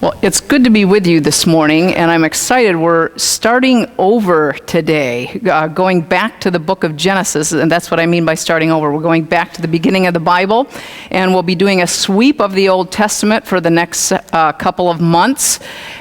Well, it's good to be with you this morning, and I'm excited. We're starting over today, going back to the book of Genesis, and that's what I mean by starting over. We're going back to the beginning of the Bible, and we'll be doing a sweep of the Old Testament for the next couple of months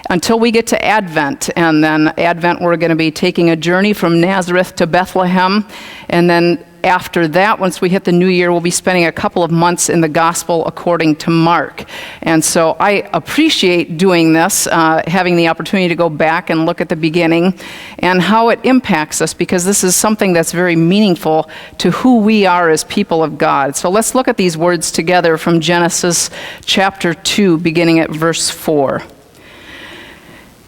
until we get to Advent. And then Advent, we're going to be taking a journey from Nazareth to Bethlehem, and then after that, once we hit the new year, we'll be spending a couple of months in the Gospel according to Mark. And so I appreciate doing this, having the opportunity to go back and look at the beginning and how it impacts us, because this is something that's very meaningful to who we are as people of God. So let's look at these words together from Genesis chapter 2, beginning at verse 4.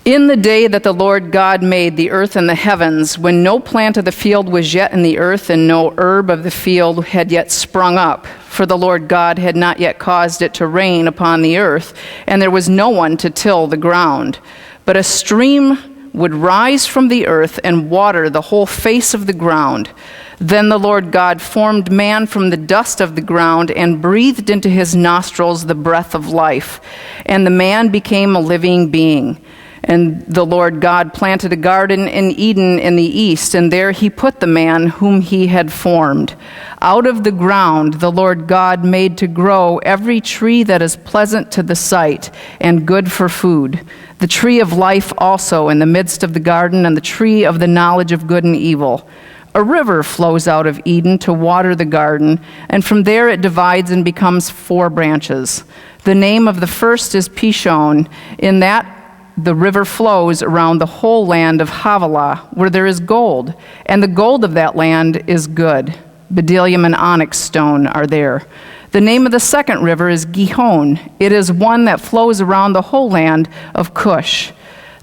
In the day that the Lord God made the earth and the heavens, when no plant of the field was yet in the earth, and no herb of the field had yet sprung up, for the Lord God had not yet caused it to rain upon the earth, and there was no one to till the ground. But a stream would rise from the earth and water the whole face of the ground. Then the Lord God formed man from the dust of the ground and breathed into his nostrils the breath of life, and the man became a living being. And the Lord God planted a garden in Eden in the east, and there he put the man whom he had formed. Out of the ground the Lord God made to grow every tree that is pleasant to the sight and good for food, the tree of life also in the midst of the garden, and the tree of the knowledge of good and evil. A river flows out of Eden to water the garden, and from there it divides and becomes 4 branches. The name of the first is Pishon. In that the river flows around the whole land of Havilah, where there is gold, and the gold of that land is good. Bdellium and onyx stone are there. The name of the second river is Gihon. It is one that flows around the whole land of Cush.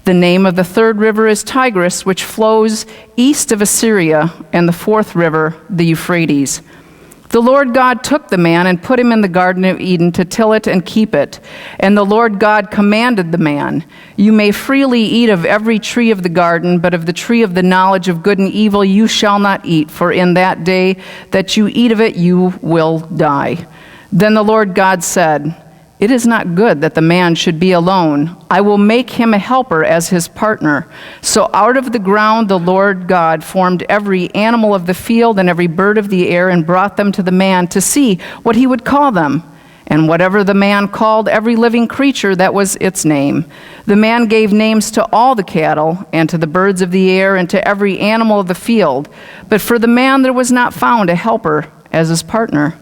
The name of the third river is Tigris, which flows east of Assyria, and the fourth river, the Euphrates. The Lord God took the man and put him in the Garden of Eden to till it and keep it. And the Lord God commanded the man, "You may freely eat of every tree of the garden, but of the tree of the knowledge of good and evil you shall not eat, for in that day that you eat of it you will die." Then the Lord God said, "It is not good that the man should be alone. I will make him a helper as his partner." So out of the ground the Lord God formed every animal of the field and every bird of the air and brought them to the man to see what he would call them. And whatever the man called every living creature, that was its name. The man gave names to all the cattle and to the birds of the air and to every animal of the field. But for the man there was not found a helper as his partner.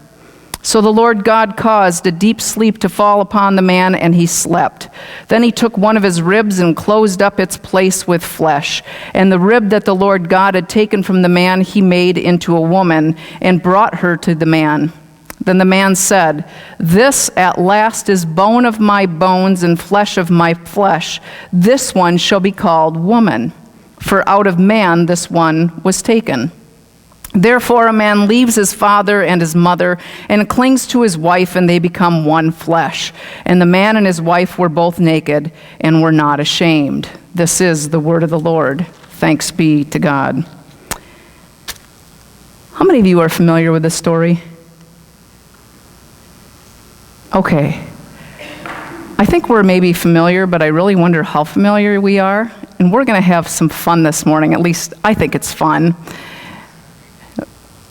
So the Lord God caused a deep sleep to fall upon the man, and he slept. Then he took one of his ribs and closed up its place with flesh. And the rib that the Lord God had taken from the man he made into a woman and brought her to the man. Then the man said, "This at last is bone of my bones and flesh of my flesh. This one shall be called woman, for out of man this one was taken." Therefore a man leaves his father and his mother and clings to his wife, and they become one flesh. And the man and his wife were both naked and were not ashamed. This is the word of the Lord. Thanks be to God. How many of you are familiar with this story? Okay. I think we're maybe familiar, but I really wonder how familiar we are. And we're going to have some fun this morning. At least I think it's fun.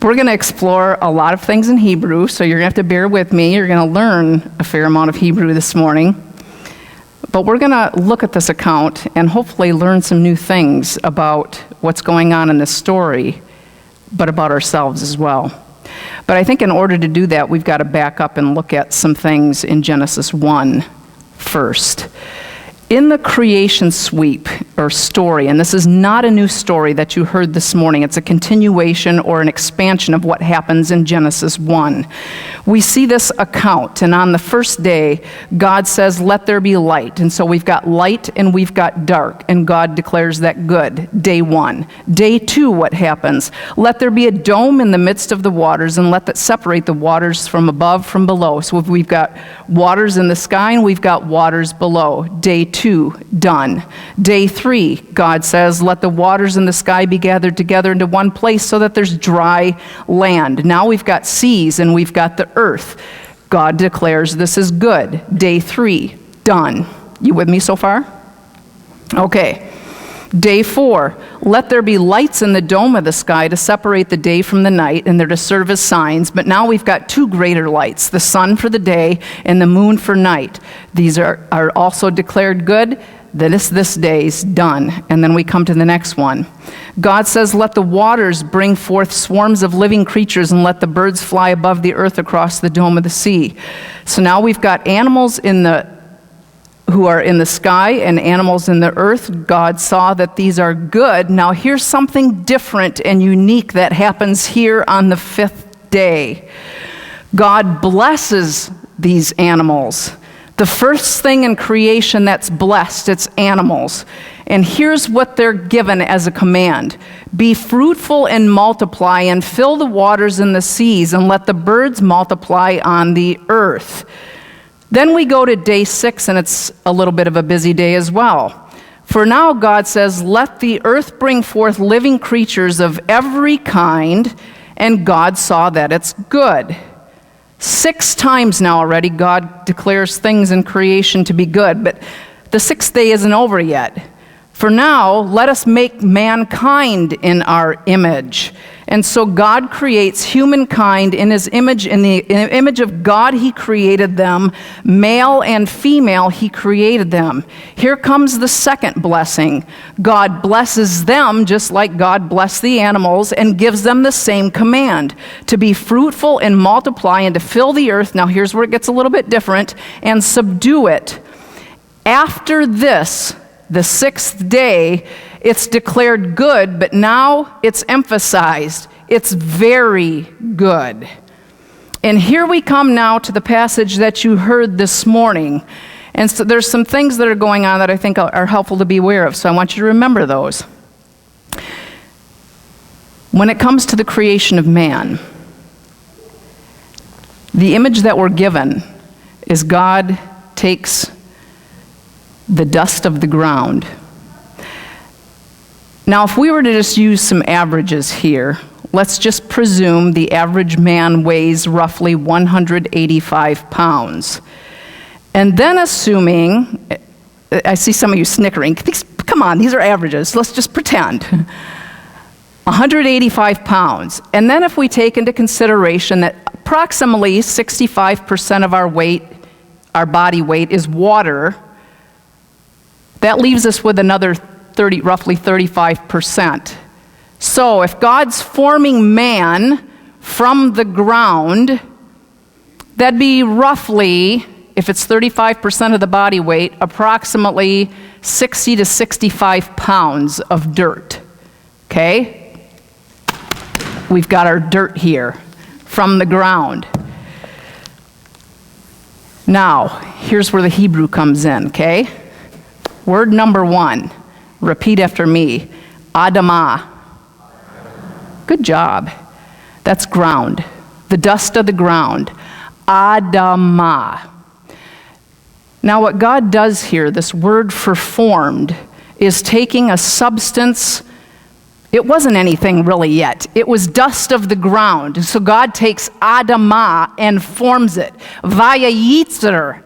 We're going to explore a lot of things in Hebrew, so you're going to have to bear with me. You're going to learn a fair amount of Hebrew this morning. But we're going to look at this account and hopefully learn some new things about what's going on in this story, but about ourselves as well. But I think in order to do that, we've got to back up and look at some things in Genesis 1 first. In the creation sweep, or story, and this is not a new story that you heard this morning, it's a continuation or an expansion of what happens in Genesis 1. We see this account, and on the first day, God says, "Let there be light." And so we've got light and we've got dark, and God declares that good, day 1. Day 2, what happens? "Let there be a dome in the midst of the waters, and let that separate the waters from above from below." So we've got waters in the sky, and we've got waters below. Day 2, done. Day 3, God says, "Let the waters in the sky be gathered together into one place so that there's dry land." Now we've got seas and we've got the earth. God declares this is good. Day 3, done. You with me so far? Okay. Day 4, let there be lights in the dome of the sky to separate the day from the night, and they're to serve as signs. But now we've got 2 greater lights, the sun for the day and the moon for night. These are also declared good. This day's done. And then we come to the next one. God says, let the waters bring forth swarms of living creatures, and let the birds fly above the earth across the dome of the sea. So now we've got animals who are in the sky and animals in the earth. God saw that these are good. Now here's something different and unique that happens here on the 5th day. God blesses these animals. The first thing in creation that's blessed, it's animals. And here's what they're given as a command. Be fruitful and multiply, and fill the waters and the seas, and let the birds multiply on the earth. Then we go to day 6, and it's a little bit of a busy day as well. For now, God says, let the earth bring forth living creatures of every kind, and God saw that it's good. 6 times now already, God declares things in creation to be good, but the 6th day isn't over yet. For now, let us make mankind in our image. And so God creates humankind in his image. In the image of God, he created them. Male and female, he created them. Here comes the second blessing. God blesses them just like God blessed the animals, and gives them the same command, to be fruitful and multiply and to fill the earth. Now here's where it gets a little bit different. And subdue it. After this, the 6th day, it's declared good, but now it's emphasized. It's very good. And here we come now to the passage that you heard this morning. And so there's some things that are going on that I think are helpful to be aware of, so I want you to remember those. When it comes to the creation of man, the image that we're given is God takes the dust of the ground. Now, if we were to just use some averages here, let's just presume the average man weighs roughly 185 pounds. And then assuming, I see some of you snickering, come on, these are averages, let's just pretend. 185 pounds. And then if we take into consideration that approximately 65% of our weight, our body weight, is water, that leaves us with another roughly 35%. So if God's forming man from the ground, that'd be roughly, if it's 35% of the body weight, approximately 60 to 65 pounds of dirt. Okay? We've got our dirt here from the ground. Now, here's where the Hebrew comes in, okay? Word number 1, repeat after me, Adamah. Good job. That's ground, the dust of the ground, Adamah. Now what God does here, this word for formed, is taking a substance. It wasn't anything really yet. It was dust of the ground. So God takes Adamah and forms it. Vayitzer.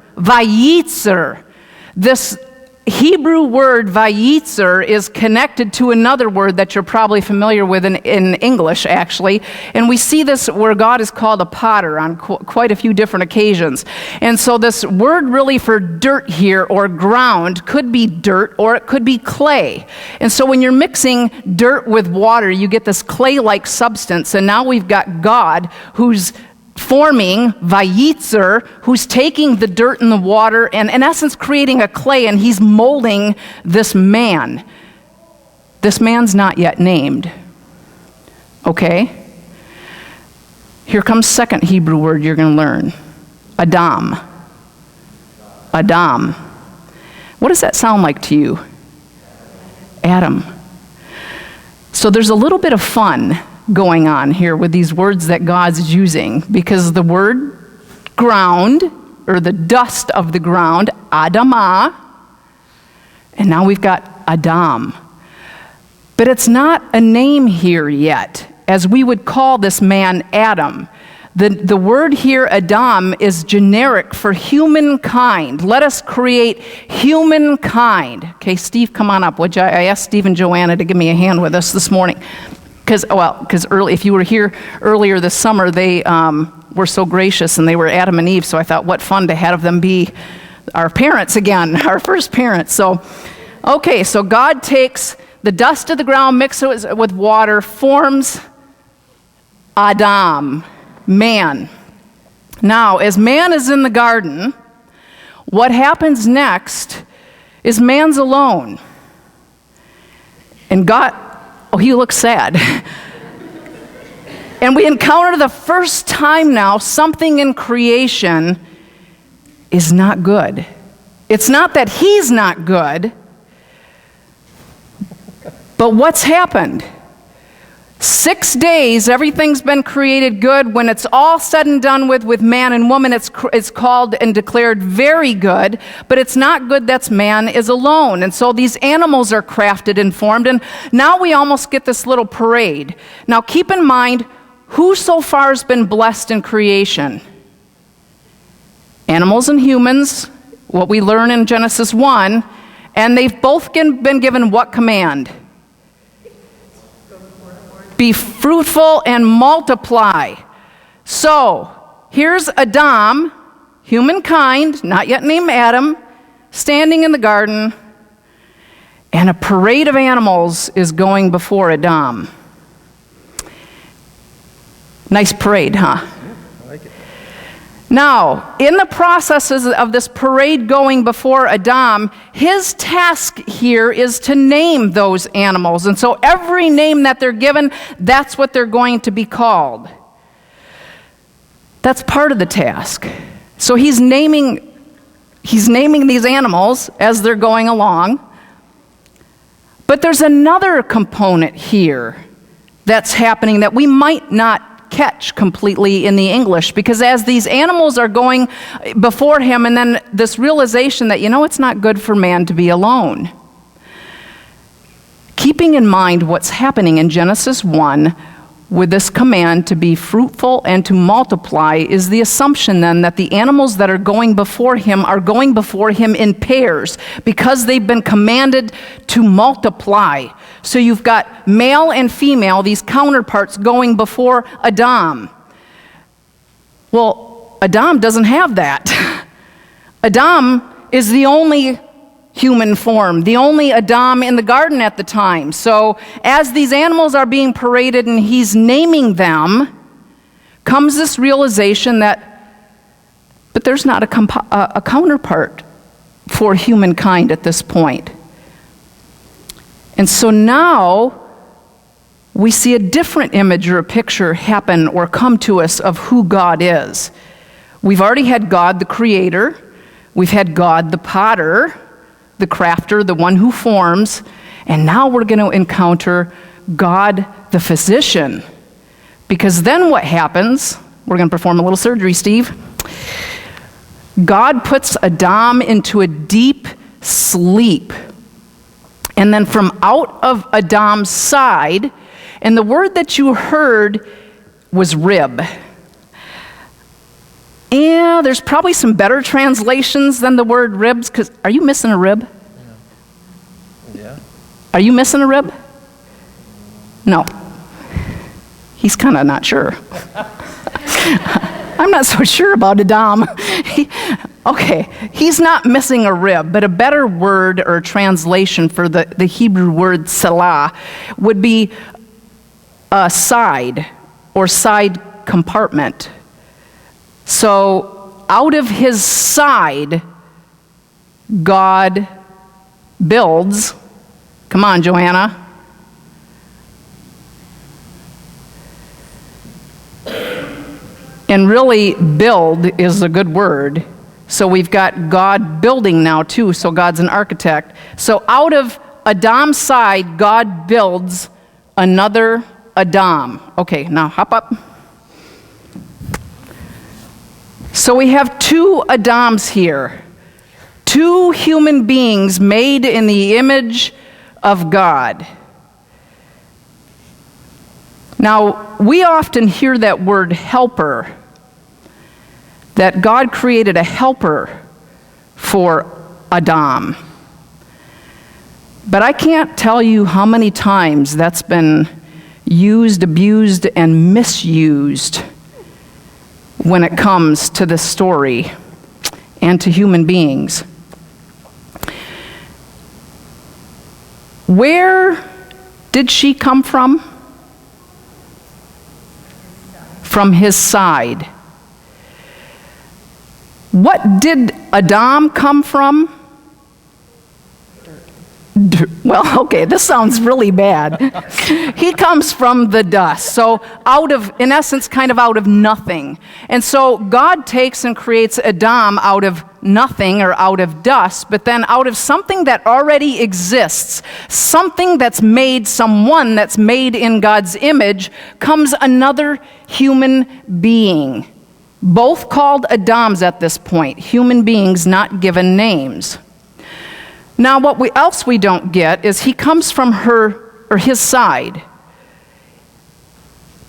This Hebrew word vayitzer is connected to another word that you're probably familiar with in English, actually. And we see this where God is called a potter on quite a few different occasions. And so this word really for dirt here, or ground, could be dirt or it could be clay. And so when you're mixing dirt with water, you get this clay-like substance. And now we've got God who's forming, vayitzer, who's taking the dirt and the water and in essence creating a clay, and he's molding this man. This man's not yet named. Okay? Here comes second Hebrew word you're going to learn. Adam. Adam. What does that sound like to you? Adam. So there's a little bit of fun going on here with these words that God's using, because the word ground, or the dust of the ground, Adamah, and now we've got Adam. But it's not a name here yet, as we would call this man Adam. The word here, Adam, is generic for humankind. Let us create humankind. Okay, Steve, come on up. I asked Steve and Joanna to give me a hand with us this morning. Because if you were here earlier this summer, they were so gracious, and they were Adam and Eve, so I thought, what fun to have them be our parents again, our first parents. So God takes the dust of the ground, mixes it with water, forms Adam, man. Now, as man is in the garden, what happens next is man's alone. And God, he looks sad. And we encounter the first time now something in creation is not good. It's not that he's not good, but what's happened? 6 days, everything's been created good. When it's all said and done with man and woman, it's called and declared very good, but it's not good that man is alone. And so these animals are crafted and formed, and now we almost get this little parade. Now keep in mind, who so far has been blessed in creation? Animals and humans, what we learn in Genesis 1, and they've both been given what command? Be fruitful and multiply. So, here's Adam, humankind, not yet named Adam, standing in the garden, and a parade of animals is going before Adam. Nice parade, huh? I like it. Now, in the processes of this parade going before Adam, his task here is to name those animals. And so every name that they're given, that's what they're going to be called. That's part of the task. So he's naming these animals as they're going along. But there's another component here that's happening that we might not catch completely in the English, because as these animals are going before him, and then this realization that, it's not good for man to be alone. Keeping in mind what's happening in Genesis 1 with this command to be fruitful and to multiply is the assumption then that the animals that are going before him are going before him in pairs because they've been commanded to multiply. So you've got male and female, these counterparts, going before Adam. Well, Adam doesn't have that. Adam is the only human form, the only Adam in the garden at the time. So as these animals are being paraded and he's naming them, comes this realization but there's not a counterpart for humankind at this point. And so now we see a different image or a picture happen or come to us of who God is. We've already had God the creator. We've had God the potter, the crafter, the one who forms. And now we're going to encounter God the physician. Because then what happens? We're going to perform a little surgery, Steve. God puts Adam into a deep sleep. And then from out of Adam's side, and the word that you heard was rib. Yeah, there's probably some better translations than the word ribs, because are you missing a rib? Yeah. Are you missing a rib? No. He's kind of not sure. I'm not so sure about Adam. Okay, he's not missing a rib, but a better word or translation for the Hebrew word selah would be a side or side compartment. So out of his side, God builds. Come on, Joanna. And really, build is a good word. So we've got God building now too, so God's an architect. So out of Adam's side, God builds another Adam. Okay, now hop up. So we have two Adams here. Two human beings made in the image of God. Now, we often hear that word helper that God created a helper for Adam. But I can't tell you how many times that's been used, abused, and misused when it comes to this story and to human beings. Where did she come from? From his side. What did Adam come from? Well, okay, this sounds really bad. He comes from the dust. So in essence, kind of out of nothing. And so God takes and creates Adam out of nothing or out of dust, but then out of something that already exists, something that's made, someone that's made in God's image, comes another human being. Both called Adams at this point, human beings not given names. Now, what else we don't get is he comes from her or his side.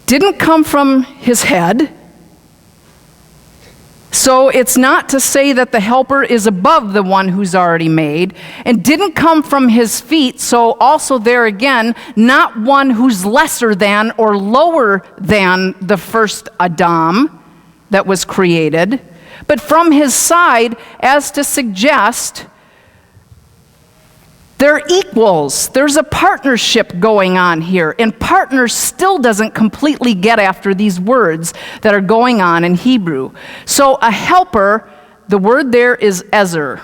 Didn't come from his head. So it's not to say that the helper is above the one who's already made, and didn't come from his feet, so also there again, not one who's lesser than or lower than the first Adam that was created, but from his side, as to suggest they're equals. There's a partnership going on here, and partner still doesn't completely get after these words that are going on in Hebrew. So a helper, the word there is ezer.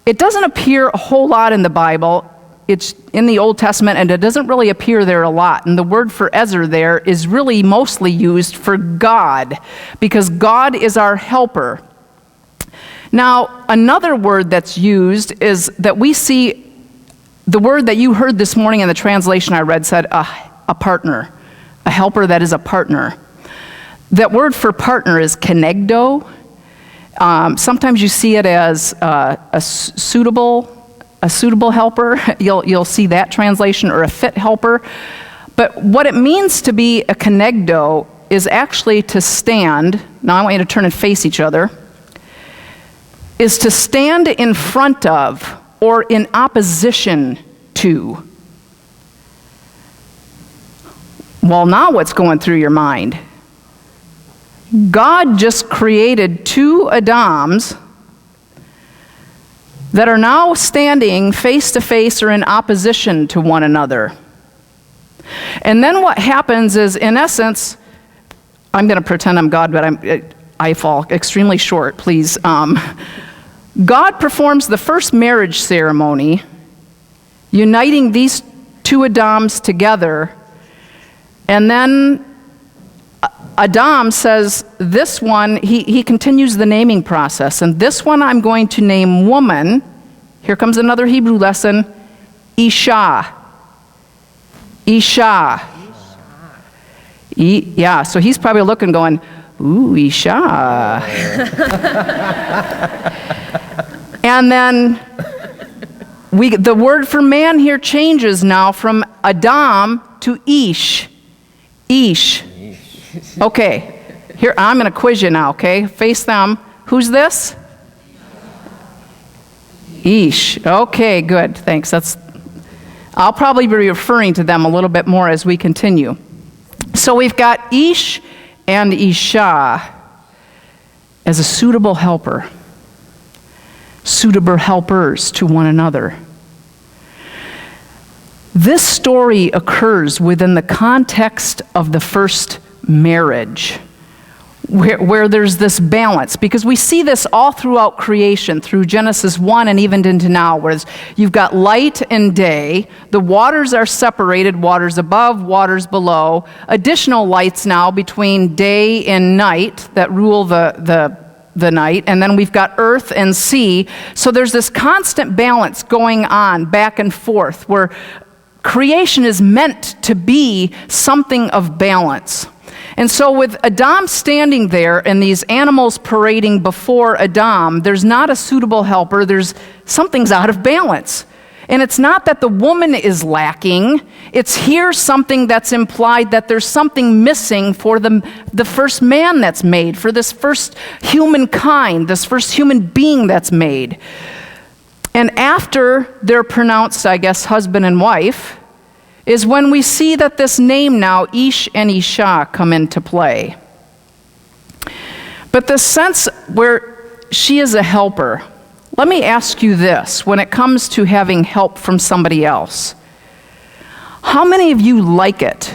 It doesn't appear a whole lot in the Bible. It's in the Old Testament, and it doesn't really appear there a lot. And the word for ezer there is really mostly used for God, because God is our helper. Now, another word that's used is that we see, the word that you heard this morning in the translation I read said a partner, a helper that is a partner. That word for partner is kenegdo. Sometimes you see it as a suitable helper. You'll see that translation, or a fit helper. But what it means to be a kenegdo is actually to stand. Now I want you to turn and face each other. Is to stand in front of or in opposition to. Well, now what's going through your mind? God just created two Adams that are now standing face to face or in opposition to one another. And then what happens is, in essence, I'm going to pretend I'm God, but I fall extremely short, please. God performs the first marriage ceremony, uniting these two Adams together, and then Adam says, this one, he continues the naming process, and this one I'm going to name woman. Here comes another Hebrew lesson, Isha. Isha. Yeah, so he's probably looking going, ooh, Isha. And then the word for man here changes now from Adam to Ish. Ish. Okay, here, I'm going to quiz you now, okay? Face them. Who's this? Ish. Okay, good, thanks. I'll probably be referring to them a little bit more as we continue. So we've got Ish and Isha as a suitable helper. Suitable helpers to one another. This story occurs within the context of the first marriage, where there's this balance, because we see this all throughout creation, through Genesis 1 and even into now, where you've got light and day, the waters are separated, waters above, waters below, additional lights now between day and night that rule the night, and then we've got earth and sea. So there's this constant balance going on back and forth, where creation is meant to be something of balance. And so with Adam standing there and these animals parading before Adam, there's not a suitable helper. Something's out of balance. And it's not that the woman is lacking. It's here something that's implied that there's something missing for the first man that's made, for this first humankind, this first human being that's made. And after they're pronounced, I guess, husband and wife, is when we see that this name now, Ish and Isha, come into play. But the sense where she is a helper, let me ask you this, when it comes to having help from somebody else. How many of you like it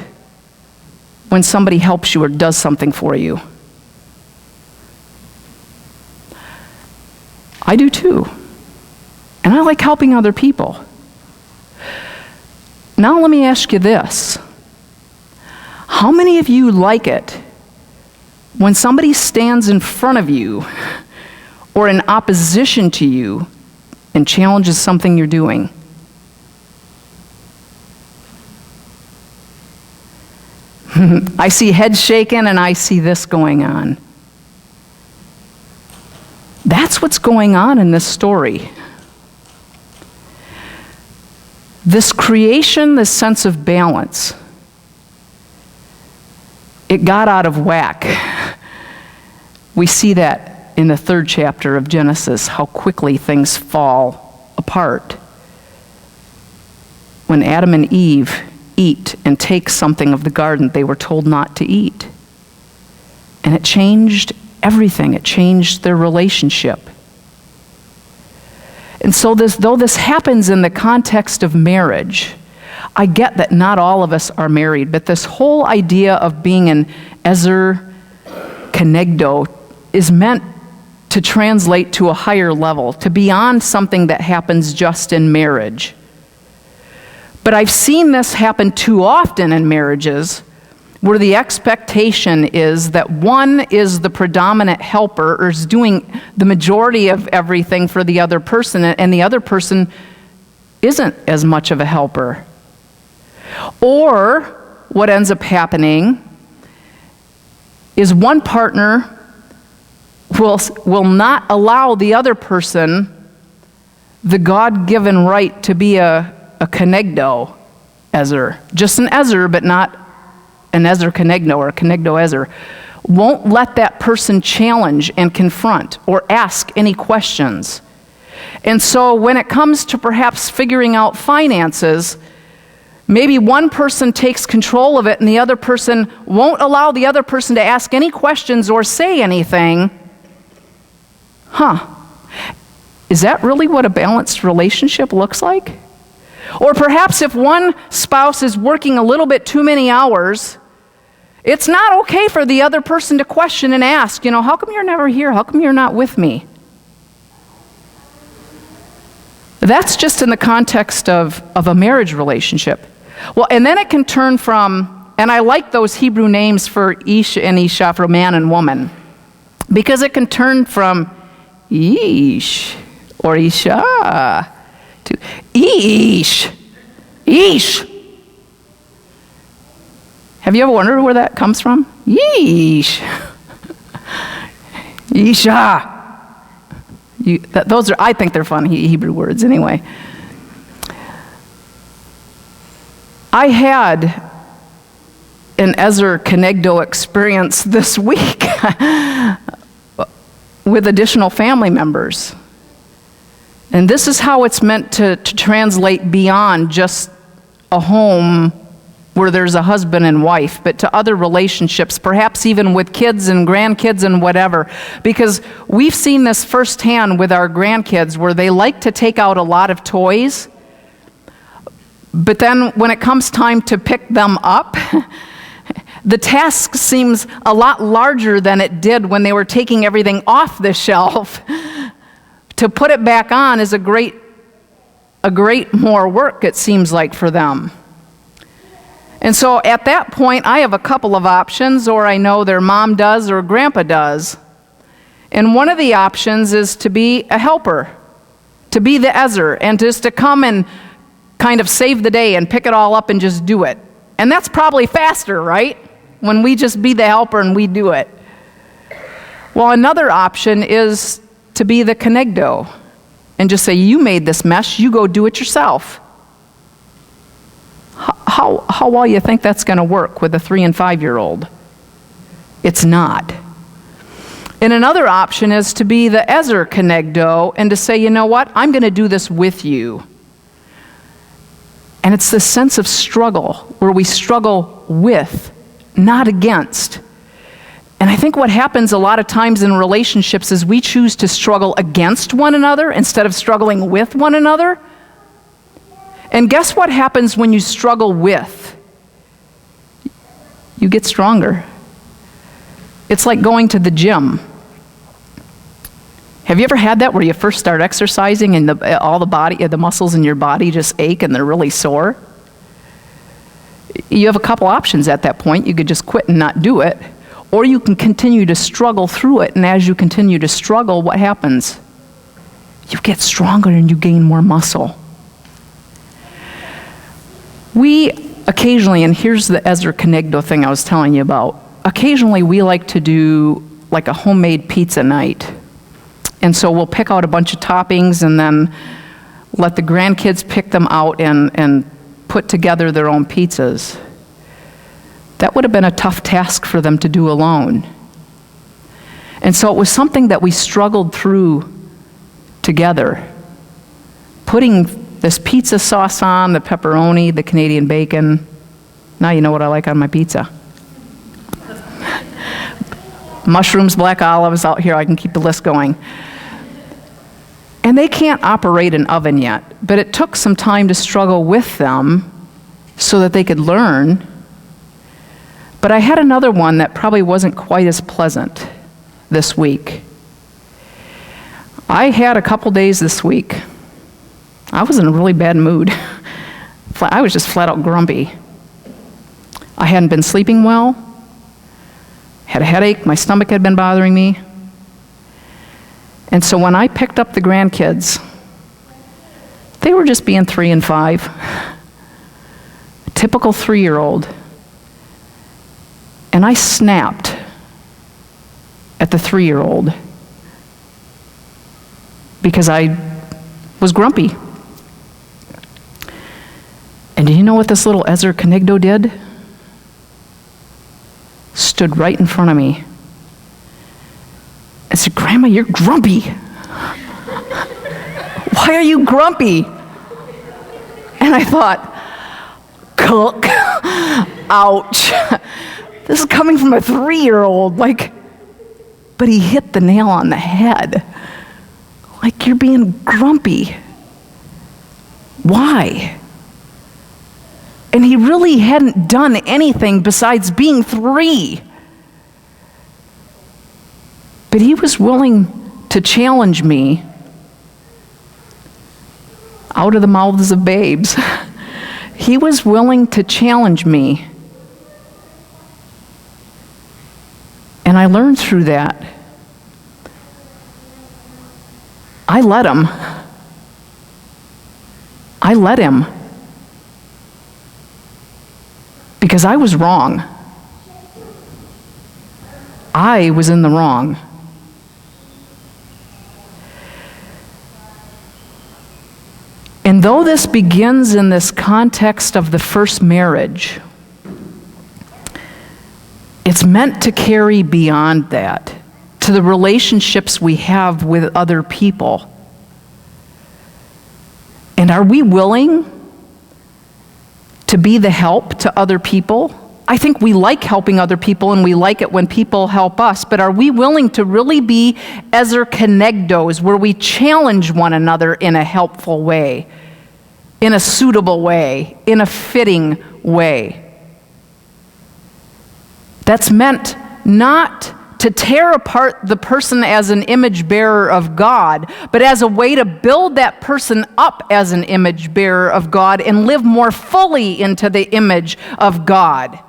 when somebody helps you or does something for you? I do too. And I like helping other people. Now let me ask you this. How many of you like it when somebody stands in front of you or in opposition to you and challenges something you're doing? I see heads shaking and I see this going on. That's what's going on in this story. This creation, this sense of balance, it got out of whack. We see that in the 3rd chapter of Genesis, how quickly things fall apart. When Adam and Eve eat and take something of the garden they were told not to eat. And it changed everything. It changed their relationship. And so though this happens in the context of marriage, I get that not all of us are married, but this whole idea of being an ezer kenegdo is meant to translate to a higher level, to beyond something that happens just in marriage. But I've seen this happen too often in marriages, where the expectation is that one is the predominant helper or is doing the majority of everything for the other person, and the other person isn't as much of a helper. Or what ends up happening is one partner will not allow the other person the God-given right to be a kenegdo ezer. Just an ezer, but not an ezer kenegdo or a kenegdo ezer. Won't let that person challenge and confront or ask any questions. And so when it comes to perhaps figuring out finances, maybe one person takes control of it and the other person won't allow the other person to ask any questions or say anything. Is that really what a balanced relationship looks like? Or perhaps if one spouse is working a little bit too many hours, it's not okay for the other person to question and ask, how come you're never here? How come you're not with me? That's just in the context of a marriage relationship. Well, and then it can turn from, and I like those Hebrew names for Ish and Isha, for man and woman, because it can turn from Ish or Isha to Ish. Ish. Have you ever wondered where that comes from? Yeesh. Isha. Those are, I think they're fun Hebrew words anyway. I had an Ezer Kenegdo experience this week with additional family members. And this is how it's meant to translate beyond just a home where there's a husband and wife, but to other relationships, perhaps even with kids and grandkids and whatever. Because we've seen this firsthand with our grandkids where they like to take out a lot of toys, but then when it comes time to pick them up, the task seems a lot larger than it did when they were taking everything off the shelf. To put it back on is a great more work, it seems like, for them. And so at that point, I have a couple of options, or I know their mom does or grandpa does. And one of the options is to be a helper, to be the Ezer, and just to come and kind of save the day and pick it all up and just do it. And that's probably faster, right? When we just be the helper and we do it. Well, another option is to be the Kenegdo, and just say, you made this mess, you go do it yourself. How well you think that's going to work with a 3 and 5-year-old? It's not. And another option is to be the Ezer Kenegdo and to say, you know what, I'm going to do this with you. And it's this sense of struggle where we struggle with, not against. And I think what happens a lot of times in relationships is we choose to struggle against one another instead of struggling with one another. And guess what happens when you struggle with? You get stronger. It's like going to the gym. Have you ever had that where you first start exercising and all the muscles in your body just ache and they're really sore? You have a couple options at that point. You could just quit and not do it, or you can continue to struggle through it, and as you continue to struggle, what happens? You get stronger and you gain more muscle. We occasionally, and here's the Ezer Kenegdo thing I was telling you about, occasionally we like to do like a homemade pizza night. And so we'll pick out a bunch of toppings and then let the grandkids pick them out and put together their own pizzas. That would have been a tough task for them to do alone. And so it was something that we struggled through together. Putting this pizza sauce on, the pepperoni, the Canadian bacon. Now you know what I like on my pizza. Mushrooms, black olives out here, I can keep the list going. And they can't operate an oven yet, but it took some time to struggle with them so that they could learn. But I had another one that probably wasn't quite as pleasant this week. I had a couple days this week. I was in a really bad mood. I was just flat out grumpy. I hadn't been sleeping well, had a headache, my stomach had been bothering me. And so when I picked up the grandkids, they were just being 3 and 5. A typical 3-year-old. And I snapped at the 3-year-old because I was grumpy. And do you know what this little Ezer Kenegdo did? Stood right in front of me and said, Grandma, you're grumpy. Why are you grumpy? And I thought, cook, ouch. This is coming from a 3-year-old. But he hit the nail on the head. Like, you're being grumpy. Why? And he really hadn't done anything besides being 3. But he was willing to challenge me out of the mouths of babes. He was willing to challenge me. And I learned through that. I let him. I let him. Because I was wrong. I was in the wrong. And though this begins in this context of the first marriage, it's meant to carry beyond that to the relationships we have with other people. And are we willing to be the help to other people? I think we like helping other people and we like it when people help us, but are we willing to really be Ezer Kenegdos, where we challenge one another in a helpful way, in a suitable way, in a fitting way? That's meant not to tear apart the person as an image bearer of God, but as a way to build that person up as an image bearer of God and live more fully into the image of God.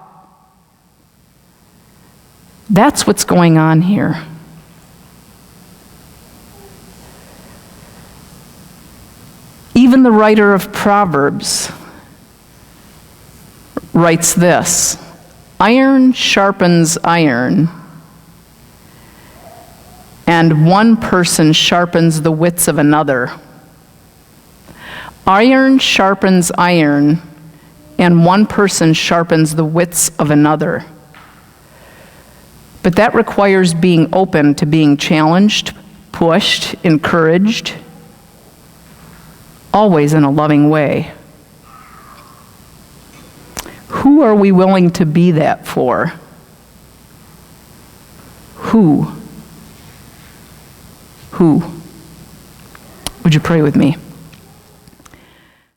That's what's going on here. Even the writer of Proverbs writes this: iron sharpens iron, and one person sharpens the wits of another. Iron sharpens iron, and one person sharpens the wits of another. But that requires being open to being challenged, pushed, encouraged, always in a loving way. Who are we willing to be that for? Who? Would you pray with me?